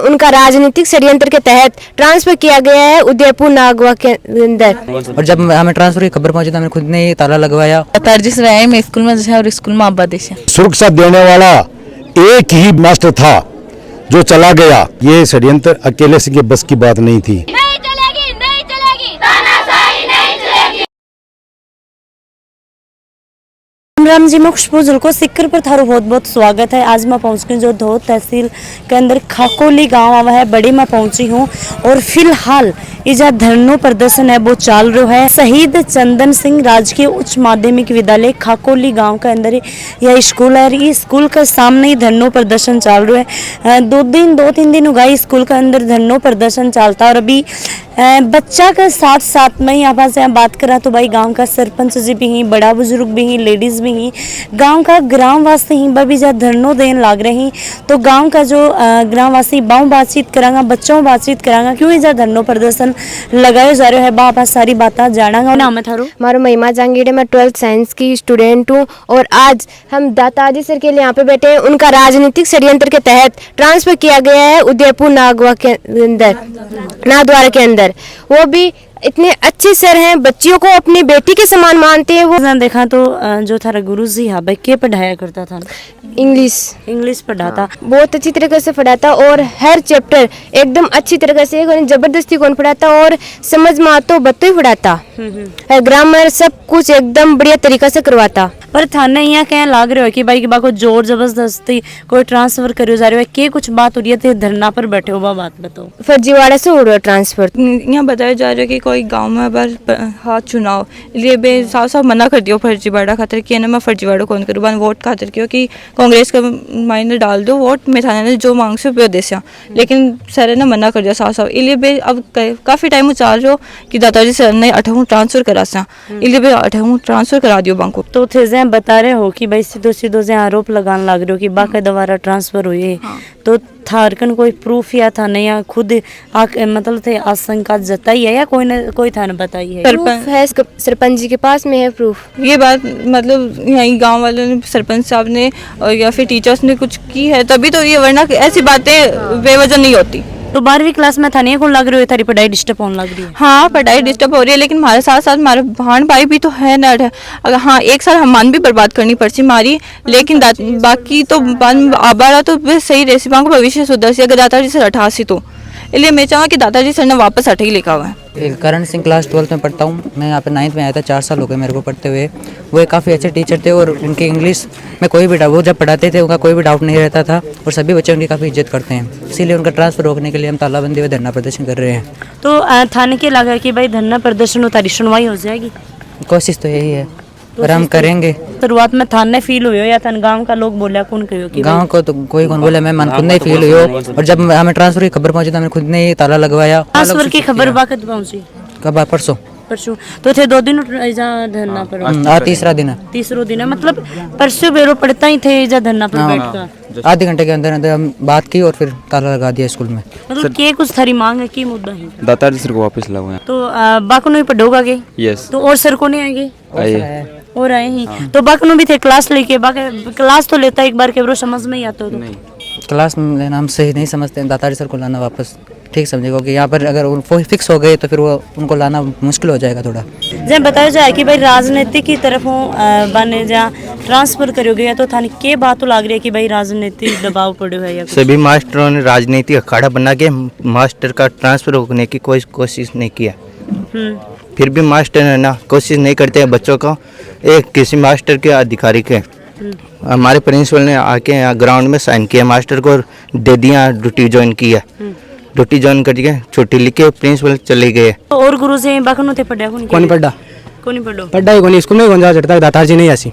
उनका राजनीतिक षड्यंत्र के तहत ट्रांसफर किया गया है उदयपुर नागवा के अंदर। और जब हमें ट्रांसफर की खबर पहुंची तो हमने खुद ने ही ताला लगवाया। जिस रहे में स्कूल में है और स्कूल में आबादिश है। सुरक्षा देने वाला एक ही मास्टर था जो चला गया। ये षड्यंत्र अकेले से बस की बात नहीं थी। राम जी मुख्य बुजुर्ग को सिक्कर पर थारो बहुत बहुत स्वागत है। आज मैं पहुंच गई जो धोत तहसील के अंदर खाकोली गांव आवा है, बड़ी मैं पहुंची हूं और फिलहाल ये जो धरनो प्रदर्शन है वो चाल रहा है। शहीद चंदन सिंह राजकीय उच्च माध्यमिक विद्यालय खाकोली गांव के अंदर यह स्कूल है। इस स्कूल के सामने ही धरनो प्रदर्शन चाल रहा है। दो तीन दिन उगाई स्कूल के अंदर धरनो प्रदर्शन चलता और अभी बच्चा के साथ साथ में यहाँ से बात करा तो भाई गांव का सरपंच जी भी हैं, बड़ा बुजुर्ग भी हैं, लेडीज भी हैं, गांव का ग्रामवासी ही भी जब धरनो देन लाग रहे हैं। तो गांव का जो ग्रामवासी बाँव बातचीत करांगा, बच्चों बातचीत करांगा क्यों ये धरनो प्रदर्शन लगाए जा रहे है। बाप सारी बात जानांगा। नाम है थारो? मारो महिमा जांगीड़े, मैं 12th साइंस की स्टूडेंट हूँ और आज हम दाताजी सर के लिए यहाँ पे बैठे हैं। उनका राजनीतिक षड्यंत्र के तहत ट्रांसफर किया गया है उदयपुर नागवा के अंदर, नाथद्वारा के अंदर। वो भी इतने अच्छे सर हैं, बच्चियों को अपनी बेटी के समान मानते हैं। वो देखा तो जो थारा गुरु जी हाँ भाई के पढ़ाया करता था? इंग्लिश पढ़ाता। बहुत अच्छी तरीके से पढ़ाता और हर चैप्टर एकदम अच्छी तरीके से, जबरदस्ती कौन पढ़ाता और समझ में आता बत्तो ही पढ़ाता। ग्रामर सब कुछ एकदम बढ़िया तरीका से करवाता। पर थाने यहाँ कह लाग रहे हो कि भाई को जोर जबरदस्ती कोई ट्रांसफर करो जा रहे हो, के कुछ बात हो रही है धरना पर बैठे हो? बात बताओ। फर्जीवाड़ा से हो रहा है ट्रांसफर। यहाँ बताया जा रहा है कि कोई गांव में बार हाथ चुनाव लिए बे साफ साफ मना कर दियो फर्जीवाड़ा खातर कि मैं फर्जीवाड़ा कौन करूँ बन वोट खातर क्यों कि कांग्रेस का मायने डाल दो वोट में थाने ने जो मांग से वो दे। लेकिन सर ने मना कर दिया साफ साफ। इसलिए बे अब काफ़ी टाइम चाल रहे हो कि दादाजी सर ने 8वां ट्रांसफर करा सा, इसलिए बे 8वां ट्रांसफर करा दियो बांको। तो थे बता रहे हो कि भाई सीधो से आरोप लगाने लग रहे हो कि बाकी दोबारा ट्रांसफर हुई है। हाँ। तो थारकन कोई प्रूफ या था नहीं या खुद मतलब थे आशंका जताई है या कोई थाने बताई है? है सरपंच जी के पास में है प्रूफ। ये बात मतलब यहीं गांव वालों ने, सरपंच साहब ने या फिर टीचर्स ने कुछ की है तभी तो ये, वरना ऐसी बातें बेवजह नहीं होती। तो 12वीं क्लास में था नहीं कौन लग रही है थारी पढ़ाई डिस्टर्ब होने लग रही है? हाँ पढ़ाई डिस्टर्ब हो रही है लेकिन हमारे साथ साथ हमारे बहन भाई भी तो है ना। अगर हाँ एक साल हमान भी बर्बाद करनी पड़ती हमारी, लेकिन बाकी तो आबारा तो सही रेसिपी को भविष्य सुधर सी अगर दादाजी सर 88 तो। इसलिए मैं चाहूँगा कि दादाजी सर ने वापस 8 ही लिखा हुआ है। करण सिंह क्लास 12th में पढ़ता हूँ। मैं यहाँ पे 9th में आया था, 4 साल हो गए मेरे को पढ़ते हुए। वो एक काफ़ी अच्छे टीचर थे और उनकी इंग्लिश में कोई भी डाउट, वो जब पढ़ाते थे उनका कोई भी डाउट नहीं रहता था और सभी बच्चे उनकी काफ़ी इज्जत करते हैं। इसीलिए उनका ट्रांसफर रोकने के लिए हम तालाबंदी में धरना प्रदर्शन कर रहे हैं। तो थाने के लगा कि भाई धरना प्रदर्शन हो तारी सुनवाई हो जाएगी? कोशिश तो यही है और हम करेंगे। शुरुआत में थाने फील हुई हो या थाने गांव का लोग बोला कौन कहो कि गांव को तो कोई कौन बोला, मैं मन खुद नहीं फील हुई हो। और जब हमें ट्रांसफर की खबर पहुंची तो हमने खुद ने ही ताला लगवाया। ट्रांसफर की खबर वक्त पहुंची कब? परसों तो थे 2 दिन धरना पर। आज तीसरा दिन है मतलब परसों बेरो पढ़ता ही थे धरना पर बैठकर। आधे घंटे के अंदर अंदर हम बात की और फिर ताला लगा दिया स्कूल में। मतलब के कुछ थारी मांग है की मुद्दा है? दाताजी सर को वापस लगाओ। तो बाको नहीं पढ़ोगा के? यस। तो और सर को नहीं आएंगे? और आए ही। हाँ। तो बाकी भी थे क्लास लेके, बाकी क्लास तो लेता एक बार के ब्रो समझ में ही आता हो तो? नहीं क्लास में लेना हम सही नहीं समझते हैं। दाताजी सर को लाना वापस ठीक समझेगा कि यहाँ पर अगर वो फिक्स हो गए तो फिर वो उनको लाना मुश्किल हो जाएगा थोड़ा। जब बताया जाए कि भाई राजनीति की तरफों बने जहाँ ट्रांसफर करोगे या तो थाने के बात तो लग रही है कि भाई राजनीतिक दबाव पड़ो है या सभी मास्टरों ने राजनीतिक अखाड़ा बना के मास्टर का ट्रांसफर रोकने की कोई कोशिश नहीं किया। फिर भी मास्टर है ना कोशिश नहीं करते हैं बच्चों को। एक किसी मास्टर के अधिकारी के हमारे प्रिंसिपल ने आके यहाँ ग्राउंड में साइन किया, मास्टर को दे दिया, ड्यूटी ज्वाइन किया। ड्यूटी ज्वाइन करके छुट्टी लिख के प्रिंसिपल चले गए। और गुरु से बाकी थे पढ़ा कौन पढ़ा पढ़ा ही कौन स्कूल में कौन जा चढ़ता दाताजी नहीं आसी।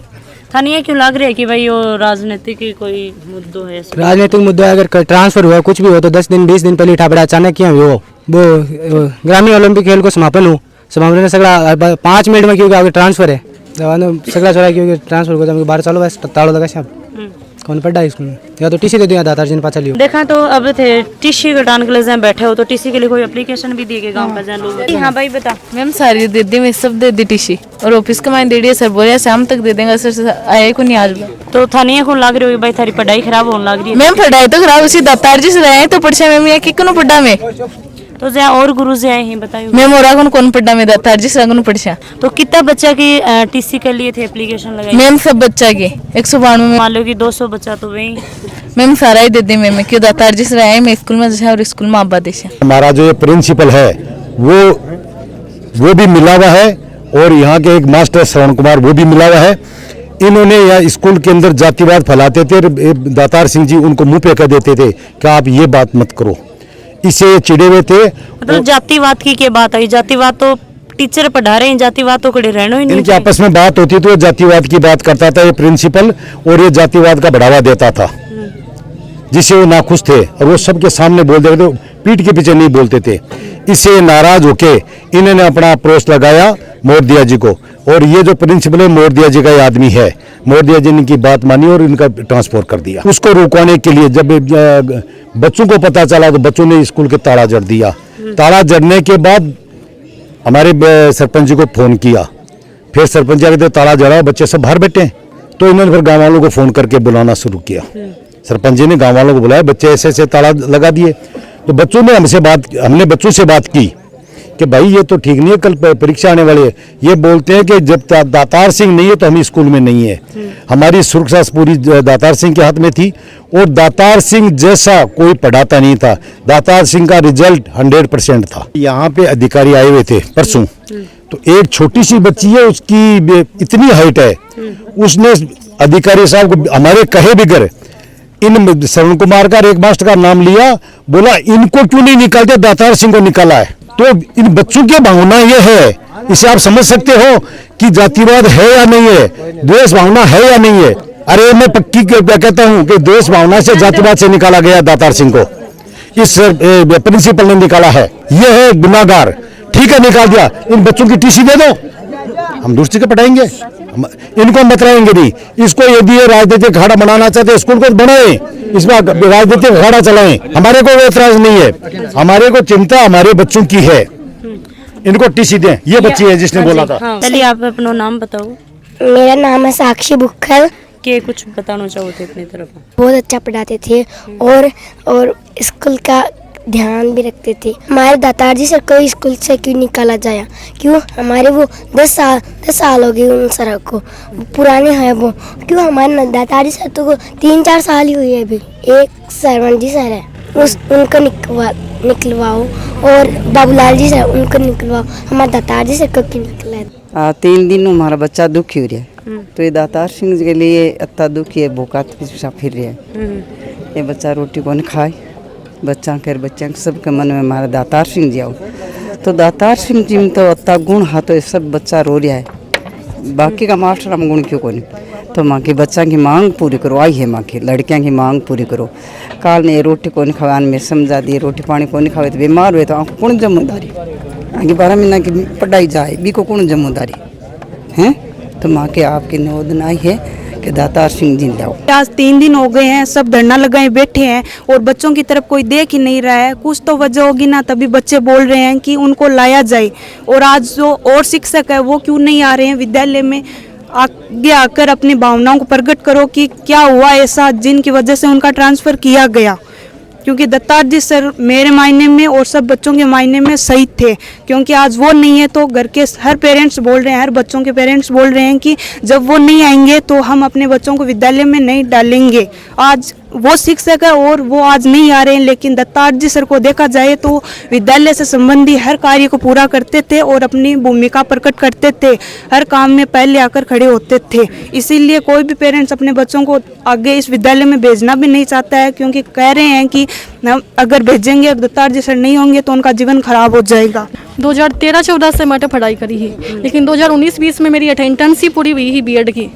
थाने ये क्यों लग रहा है कि भाई वो राजनीतिक की कोई मुद्दो है? राजनीतिक मुद्दा अगर ट्रांसफर हुआ कुछ भी हो तो 10 दिन 20 दिन पहले उठा पड़ा अचानक क्या वो ग्रामीण ओलंपिक खेल को समापन में सगड़ा 5 मिनट में क्योंकि आगे ट्रांसफर है सगड़ा छोड़ा क्योंकि ट्रांसफर को 12 चालू है तालो लगा साहब कौन पढ़ा है स्कूल में, या तो टीसी दे दो या दातार जी ने पाचा लियो। देखा तो अब थे टीसी कटाने के लिए जहाँ बैठे हो तो टीसी के लिए कोई एप्लीकेशन भी दी गई गांव का जहाँ लोग। हाँ भाई बता। मैम सारी दे दी, मैं सब दे दी टीसी और ऑफिस का मैंने दे दिया, सर बोले शाम तक दे देंगे, सर आए को नहीं आज। तो थाने को लग रही होगी भाई थारी पढ़ाई खराब होने लग रही है। मैम पढ़ाई तो खराब उसी दातार जी से रहे तो पढ़ा मैम यहाँ क्यों पढ़ा मैं तो जहाँ और गुरु से आए हैं बताइए। मैम और कौन पढ़ा मैं दातार जी से पढ़ा। तो कितना बच्चा की टीसी के लिए थे एप्लीकेशन लगाई। मैम सब बच्चा के 192 में मान लो कि 200 बच्चा तो वही। मैम सारा ही दे दी मैम, क्यों दातार जी से रहे मैं स्कूल में जैसे और स्कूल में आबा देश। हमारा जो ये प्रिंसिपल है वो भी मिला हुआ है और यहाँ के एक मास्टर श्रवण कुमार वो भी मिला हुआ है। इन्होंने यहाँ स्कूल के अंदर जातिवाद फैलाते थे, दातार सिंह जी उनको मुंह पे कह देते थे कि आप ये बात मत करो, इससे चिड़े हुए थे। मतलब जातिवाद की क्या बात आई, जातिवाद तो टीचर पढ़ा रहे हैं, जातिवाद तो खड़े रहना ही नहीं। इनकी आपस में बात होती थी, वो जातिवाद की बात करता था ये प्रिंसिपल और ये जातिवाद का बढ़ावा देता था जिससे वो नाखुश थे और वो सबके सामने बोल देते थे, पीठ के पीछे नहीं बोलते थे। इससे नाराज होके इन्होंने अपना अप्रोच लगाया मोरदिया जी को और ये जो प्रिंसिपल है मोरदिया जी का ये आदमी है। मोरदिया जी ने इनकी बात मानी और इनका ट्रांसफर कर दिया। उसको रुकवाने के लिए जब बच्चों को पता चला तो बच्चों ने स्कूल के ताला जड़ दिया। ताला जड़ने के बाद हमारे सरपंच जी को फोन किया, फिर सरपंच जी कहते ताला जड़ा, बच्चे सब बाहर बैठे हैं। तो इन्होंने फिर गाँव वालों को फोन करके बुलाना शुरू किया। सरपंच जी ने गाँव वालों को बुलाया, बच्चे ऐसे ऐसे ताला लगा दिए। तो बच्चों ने हमने बच्चों से बात की कि भाई ये तो ठीक नहीं है, कल परीक्षा आने वाली है। ये बोलते हैं कि जब दातार सिंह नहीं है तो हम स्कूल में नहीं है। हमारी सुरक्षा पूरी दातार सिंह के हाथ में थी और दातार सिंह जैसा कोई पढ़ाता नहीं था। दातार सिंह का रिजल्ट 100% था। यहाँ पे अधिकारी आए हुए थे परसों, तो एक छोटी सी बच्ची है, उसकी इतनी हाइट है, उसने अधिकारी साहब को हमारे कहे बगैर इन श्रवण कुमार का एक मास्टर का नाम लिया, बोला इनको क्यों नहीं निकालते, दातार सिंह को निकाला है। तो इन बच्चों की भावना ये है, इसे आप समझ सकते हो कि जातिवाद है या नहीं है, द्वेष भावना है या नहीं है। अरे मैं पक्की कहता हूं कि द्वेष भावना से जातिवाद से निकाला गया दातार सिंह को, इस प्रिंसिपल ने निकाला है। ये है गुनाहगार, ठीक है निकाल दिया। इन बच्चों की टीसी दे दो, हम दूसरी को पढ़ाएंगे, इनको हम बतलाएंगे नहीं। इसको यदि ये राजनीतिक अखाड़ा बनाना चाहते स्कूल को बनाए, इसमें राजनीतिक अखाड़ा चलाएं, हमारे को एतराज नहीं है। हमारे को चिंता हमारे बच्चों की है, इनको टीसी दें। ये बच्ची है जिसने बोला था। चलिए आप अपना नाम बताओ। मेरा नाम है साक्षी बुक्खल। के कुछ बताना चाहो थे अपनी तरफ। बहुत अच्छा पढ़ाते थे और स्कूल का ध्यान भी रखते थे। हमारे दातार जी सर को स्कूल से क्यों निकाला जाया, क्यों हमारे वो 10 साल हो गए उन सर को, पुराने हैं वो। क्यों हमारे दातार जी सर तो 3-4 साल ही हुई है अभी। एक सरवण जी सर है, उनको निकलवाओ और बाबूलाल जी सर उनको निकलवाओ। हमारे दातार जी सर को क्यों निकला। 3 दिन हमारा बच्चा दुखी हो रहा है, तो ये दातार सिंह के लिए इतना दुखी है, भूखा फिर रहा है। ये बच्चा रोटी कौन खाए, बच्चा के सबके मन में हमारा दातार सिंह जी आओ। तो दातार सिंह जी में तो इतना गुण हा, तो ये सब बच्चा रो रहा है। बाकी का मास्टर हम गुण क्यों कोनी। तो माँ की बच्चा की मांग पूरी करो, आई है माँ की लड़कियाँ की मांग पूरी करो। काल ने रोटी को नहीं खवान में समझा दिए, रोटी पानी को नहीं खावे तो बीमार हुए तो आपको कौन जिम्मेदारी, आगे 12 महीना की पढ़ाई जाए बी को कौन जिम्मेदारी हैं। तो माँ के आपकी निवेदन आई है कि दातार सिंह जी लाओ। आज 3 दिन हो गए हैं, सब धरना लगाए बैठे हैं और बच्चों की तरफ कोई देख ही नहीं रहा है। कुछ तो वजह होगी ना, तभी बच्चे बोल रहे हैं कि उनको लाया जाए। और आज जो और शिक्षक है वो क्यों नहीं आ रहे हैं विद्यालय में, आगे आकर अपनी भावनाओं को प्रकट करो कि क्या हुआ ऐसा जिनकी वजह से उनका ट्रांसफ़र किया गया। क्योंकि दत्तार जी सर मेरे मायने में और सब बच्चों के मायने में सही थे, क्योंकि आज वो नहीं है तो घर के हर पेरेंट्स बोल रहे हैं, हर बच्चों के पेरेंट्स बोल रहे हैं कि जब वो नहीं आएंगे तो हम अपने बच्चों को विद्यालय में नहीं डालेंगे। आज वो शिक्षक है और वो आज नहीं आ रहे हैं, लेकिन दत्तार जी सर को देखा जाए तो विद्यालय से संबंधी हर कार्य को पूरा करते थे और अपनी भूमिका प्रकट करते थे, हर काम में पहले आकर खड़े होते थे। इसीलिए कोई भी पेरेंट्स अपने बच्चों को आगे इस विद्यालय में भेजना भी नहीं चाहता है, क्योंकि कह रहे हैं कि अगर भेजेंगे और दत्तार जी सर नहीं होंगे तो उनका जीवन खराब हो जाएगा। 2013-14 से मैंने पढ़ाई करी है, लेकिन 2019-20 में मेरी अटेंडेंस ही पूरी हुई ही बीएड की।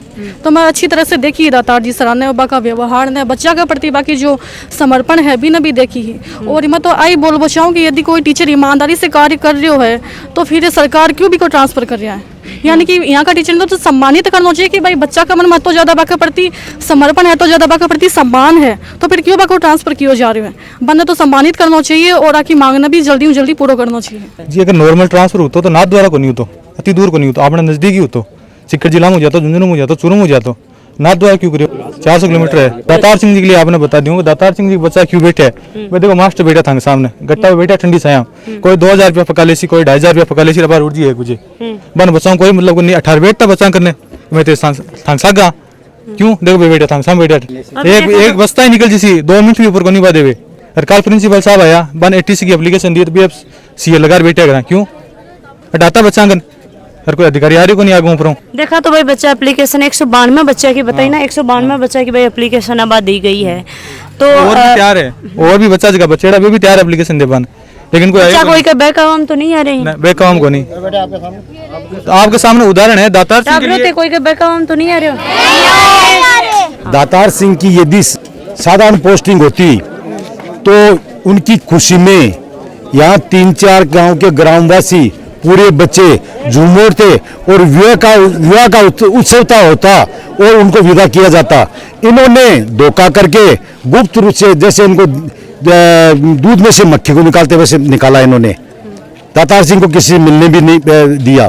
तो मैं अच्छी तरह से देखी है दातार जी सराहने और बाका व्यवहार ने बच्चा के प्रति बाकी जो समर्पण है भी न भी देखी है। और मैं तो आई बोल बचाऊँ कि यदि कोई टीचर ईमानदारी से कार्य कर रहे हो है तो फिर सरकार क्यों भी को ट्रांसफ़र कर रहा है। यानी कि यहाँ का टीचर ने तो सम्मानित करना चाहिए कि भाई बच्चा का मन महत्व ज़्यादा बाका प्रति समर्पण है, तो ज़्यादा बाका प्रति सम्मान है, तो फिर क्यों बाको ट्रांसफर किए जा रहे हैं। बंदा तो सम्मानित करना चाहिए और आकी मांगना भी जल्दी पूरा करना चाहिए जी। अगर नॉर्मल ट्रांसफर होता तो नाथ द्वारा को नहीं होता, अति दूर को नहीं होता, अपने नजदीक ही होता, सिक्कर जिला में हो जाता, झुंझुनू में हो जाता, चूरू में हो जाता, नाथ द्वारा क्यों करे। 400 किलोमीटर है। दातार सिंह जी के लिए आपने बता दूंगा, दातार सिंह जी बच्चा क्यों बैठे है। मैं देखो मास्टर बैठा था सामने, गट्टा पे बैठा ठंडी छाया, कोई 2000 रुपया पका लेसी, कोई 2500 रुपया पका लेसी, रबार उड़ जी है कुछ बन बच्चाओं कोई मतलब को नहीं। 18 बैठता बच्चा करने मैं तो सागा क्यों देखो बैठा था सामने बैठा, एक बस्ता ही निकल जैसी 2 मिनट भी ऊपर को नहीं बाधे हुए। और कल प्रिंसिपल साहब आया, बन 80 की एप्लीकेशन दी, तो भी अब सीए लगा बैठे करा क्यों हटाता बच्चा कर, हर कोई अधिकारी आ रही को नहीं आगे ऊपर। देखा तो भाई बच्चा एप्लीकेशन 192 बच्चा की बताई ना, 192 बच्चा की भाई एप्लीकेशन अब दी गई है, तो और भी तैयार है, और भी बच्चा जगह बच्चेड़ा भी तैयार है एप्लीकेशन दे पाने, लेकिन कोई का बैक आवाम तो नहीं आ रही है। बैक आवाम को नहीं, आपके सामने उदाहरण है दातार सिंह के लिए, कोई का बैक आवाम तो नहीं आ रहे। दातार सिंह की यदि साधारण पोस्टिंग होती तो उनकी खुशी में यहाँ 3-4 गांव के ग्रामवासी पूरे बच्चे झूम उठते और विवाह का उत्सवता होता और उनको विदा किया जाता। इन्होंने धोखा करके गुप्त रूप से, जैसे इनको दूध में से मक्खी को निकालते वैसे निकाला इन्होंने। दातार सिंह को किसी मिलने भी नहीं दिया।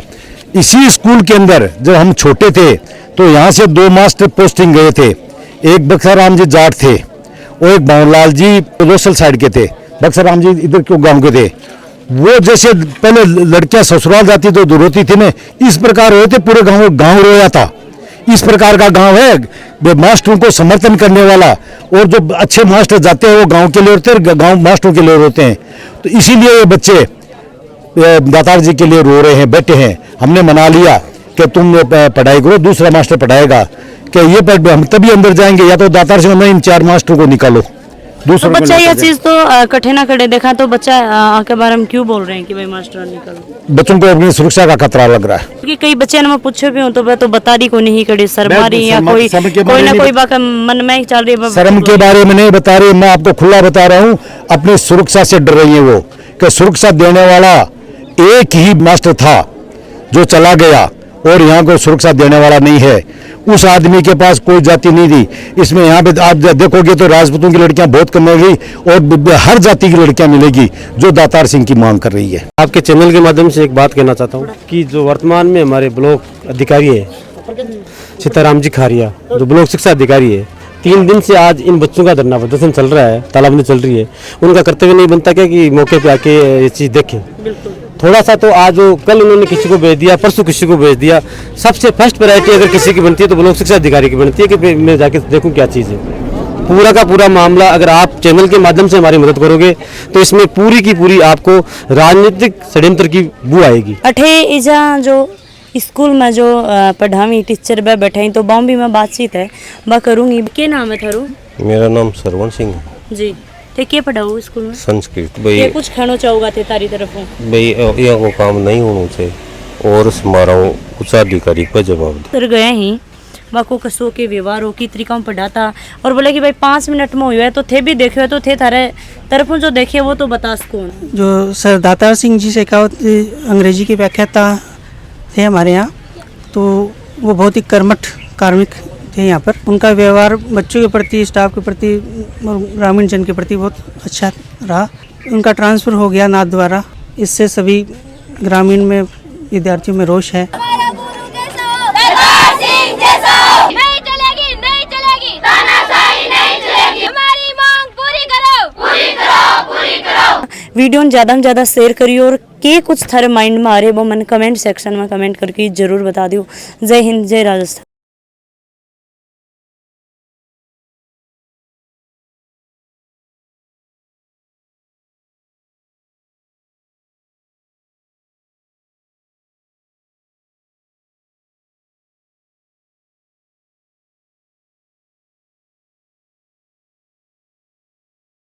इसी स्कूल के अंदर जब हम छोटे थे तो यहाँ से 2 मास्टर पोस्टिंग गए थे, एक बक्साराम जी जाट थे और एक बावनलाल जी लोसल साइड के थे। बक्साराम जी इधर क्यों गांव के थे। वो जैसे पहले लड़कियां ससुराल जाती तो रोती थी ना, इस प्रकार रोए थे, पूरे गांव रोया था। इस प्रकार का गांव है, मास्टरों को समर्थन करने वाला, और जो अच्छे मास्टर जाते हैं वो गांव के लिए होते हैं, गांव मास्टरों के लिए होते हैं। तो इसीलिए ये बच्चे दातार जी के लिए रो रहे हैं, बैठे हैं। हमने मना लिया कि तुम पढ़ाई करो, दूसरा मास्टर पढ़ाएगा, कि ये हम तभी अंदर जाएंगे, या तो दातार सिंह में इन 4 मास्टरों को निकालो। तो बच्चा ये चीज तो कठे ना कटे देखा, तो बच्चा के बारे में क्यों बोल रहे हैं कि भाई मास्टर निकलो। बच्चों को अपनी सुरक्षा का खतरा लग रहा है, क्योंकि कई बच्चे मैं पूछे भी हूँ तो बता दी को नहीं कड़ी शर्मारी, या कोई ना कोई बात मन में चल रही है। शर्म के बारे में नहीं बता रही, मैं आपको खुला बता रहा हूँ, अपनी सुरक्षा से डर रही है वो, कि सुरक्षा देने वाला एक ही मास्टर था जो चला गया और यहाँ को सुरक्षा देने वाला नहीं है। उस आदमी के पास कोई जाति नहीं थी। इसमें यहाँ पे आप देखोगे तो राजपूतों की लड़कियां बहुत कम मिलेगी और हर जाति की लड़कियां मिलेगी जो दातार सिंह की मांग कर रही है। आपके चैनल के माध्यम से एक बात कहना चाहता हूँ कि जो वर्तमान में हमारे ब्लॉक अधिकारी है सीताराम जी खारिया, जो ब्लॉक शिक्षा अधिकारी है, 3 दिन से आज इन बच्चों का धरना प्रदर्शन चल रहा है, तालाबंदी चल रही है। उनका कर्तव्य नहीं बनता क्या कि मौके पे आके ये चीज़ देखें। थोड़ा सा तो आज कल उन्होंने किसी को भेज दिया, परसों किसी को भेज दिया। सबसे फर्स्ट प्रायोरिटी अगर किसी की बनती है तो ब्लॉक शिक्षा अधिकारी की बनती है कि मैं जाके देखूं क्या चीज़ है। पूरा का पूरा मामला अगर आप चैनल के माध्यम से हमारी मदद करोगे तो इसमें पूरी की पूरी आपको राजनीतिक षड्यंत्र की बू आएगी। अठे इजा जो स्कूल में जो पढ़ावी टीचर बैठे तो बाउंडी में बातचीत है बा करूँगी। क्या नाम है थारू? मेरा नाम सरवण सिंह जी। ते क्या पढ़ाओ स्कूल में? संस्कृत। भाई ये कुछ खाना चाहोगा थे तारी तरफ भाई ये को काम नहीं होना चाहिए और समारोह उच्च अधिकारी पर जवाब दे गए ही बाको कसो के व्यवहार हो की तरीका में पढ़ाता और बोले कि भाई 5 मिनट में हुआ है तो थे भी देखे तो थे थारे तरफों जो देखे वो तो बता सको। जो सर दातार सिंह जी शेखावत अंग्रेजी के व्याख्याता थे हमारे यहाँ, तो वो बहुत ही कर्मठ कार्मिक थे यहाँ पर। उनका व्यवहार बच्चों के प्रति, स्टाफ के प्रति और ग्रामीण जन के प्रति बहुत अच्छा रहा। उनका ट्रांसफ़र हो गया नाथ द्वारा, इससे सभी ग्रामीण में विद्यार्थियों में रोष है। वीडियो ज़्यादा से ज़्यादा शेयर करियो और के कुछ थारे माइंड में आ रहे वो मन कमेंट सेक्शन में कमेंट करके ज़रूर बता दियो। जय हिंद, जय राजस्थान।